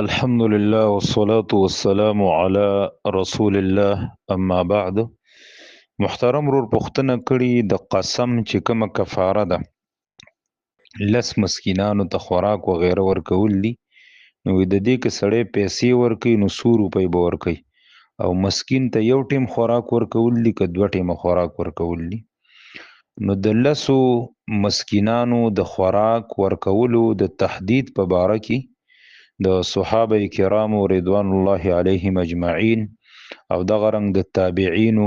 الحمد لله والصلاة والسلام على رسول الله اما بعد. محترم رور پختنه کړي د قسم چې کومه کفاره ده لس مسکینانو ته خوراک و غیره ورکول دي. نو د دې کې سړی پیسې ورکوي نو 100 روپۍ به ورکوي او مسکین ته یو ټیم خوراک ورکول دي که دوه ټیمه خوراک ورکول دي. نو د لسو مسکینانو د خوراک ورکولو د تحدید په باره کې د صحابه کرامو رضوان الله علیهم اجمعین او دغه رنګ د تابعین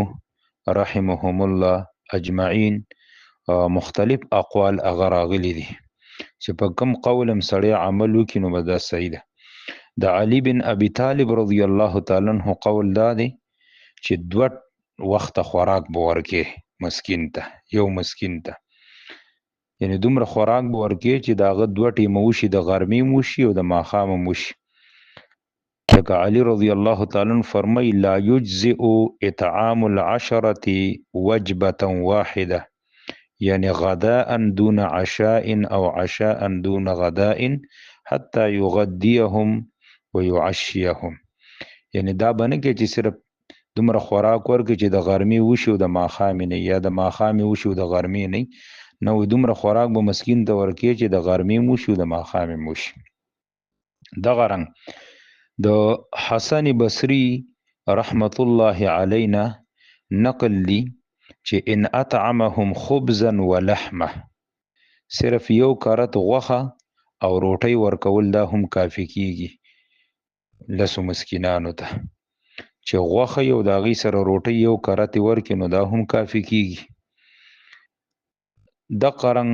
رحمهم الله اجمعین مختلف اقوال هغه راغلي دي چې په کوم قول هم سړی عمل وکړي نو به دا صحیح ده. د علی بن ابي طالب رضی الله تعالی عنہ قول دا دی چې دوه وخت خوراک به ورکې مسکین ته، یو مسکین ته یعنی دومره خوراک به ورکې چې داغه دوه ټیمه وشي، د غرمې وشي او د ماښام وشي. لکه علی رضی الله تعالی عنہ فرمای لا یجزئ اطعام العشرة وجبة واحده یعنی غداء دون عشاء او عشاء دون غداء حتى يغديهم ويعشيهم. یعنی دا بنه کې چې صرف دومره خوراک ورکې چې د غرمې وشي او د ماښام نه، یا د ماښام وشي او د غرمې نه. نو دومره خوراک به مسکین ته ورکې چې د غرمې وشي او د ماښام وشي. دغه رنګ د حسن بصری رحمت الله علینا نقل لی چې ان اطعمهم خبزا ولحمه، صرف یو کارت غوخه او روټۍ ورکول دا هم کافی کیږي لسو مسکینانو ته. چې غوخه یو د هغې سره روټۍ یو کارت ورکې نو دا هم کافی کیږي. دغه رنګ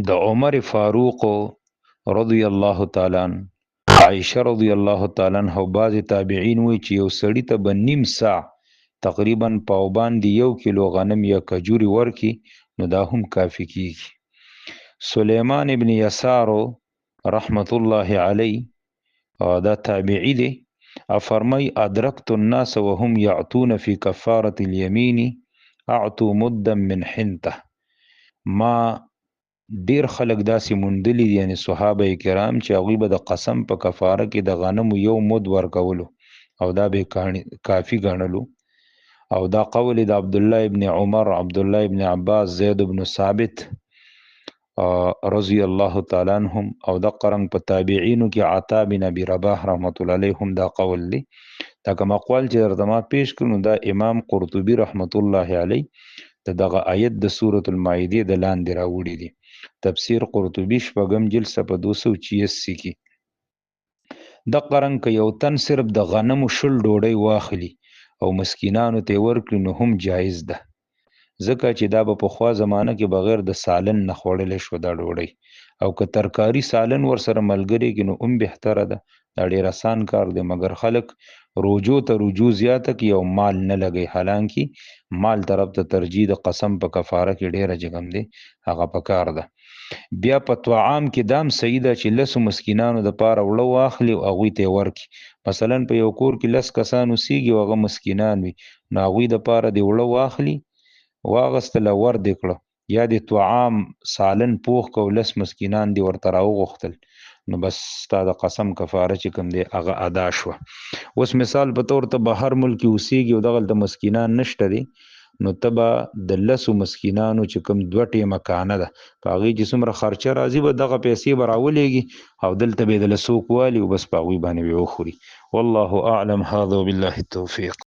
د عمر فاروق رضی الله تعالی عنہ، عائشه رضی الله تعالی عنها او بعض تابعین وی چې یو سړی ته به نیم ساع تقریبا پاو باندې 1 کیلو غنم یا کجوري ورکی نو دا هم کافی کیږي. سلیمان ابن یسار رحمت الله علی دا تابعی دی، افرمای ادرکت الناس وهم یعطون فی کفاره الیمین اعطوا مدا من حنطه. ما ډیر خلک داسې موندلی دي یعنی صحابه کرام چې هغوی به د قسم په کفاره کې د غنمو یو مد ورکولو او دا به کافی ګڼلو. او دا قول د عبد الله ابن عمر، عبد الله ابن عباس، زید ابن ثابت رضی الله تعالی عنهم او د قرنګ په تابعینو کې عطا بن ابي رباح رحمت الله علیهم دا قول دی. دا کوم اقوال چې درته ما پیش کړو دا امام قرطبي رحمت الله علی دغه آیت د سورۃ المائده د لاندې راوړي دي. تفسیر قرطبی شپږم جلد صفحه 286 کې. د قرنګ که یو تن صرف د غنمو شل ډوډۍ واخلي او مسکینانو ته ورکړي نو هم جایز ده، ځکه چې دا به پخوا زمانه کې بغیر د سالن نه خوړلی شو دا ډوډۍ، او که ترکاری سالن ورسره ملګری کې نو هم بهتره ده. دا ډیر آسان کار دی مګر خلک روجو ته رجوع زیاته کې او مال نه لګي، حالانکه مال طرف ته ترجیح د قسم په کفاره کې ډیره جګم دی هغه پکار ده. بیا په طعام کې دام صحیح ده چې لسو مسکینانو د پاره وړه واخلي او هغوی ته ورکړي. مثلا په یو کور کې 10 کسان اوسېږي او هغه مسکینان وي نو هغوی د پاره د وړه واخلي واغستله ور دې کړه، یا د طعام سالن پوخ کو 10 مسکینان دی ورته راوغوښتل نو بس ستا د قسم کفاره چې کوم دی هغه ادا شوه. اوس مثال په طور ته بهر ملک اوسېږي او دغلته مسکینان نشته دي نو ته به د لسو مسکینانو چې کوم 2 ټیمه کانه ده په هغې چې څومره خرچه راځي به دغه پیسې به راولېږي او دلته به یې د لسوک والي او بس په هغوی باندې به وخوري. والله اعلم. هذا وبالله التوفیق.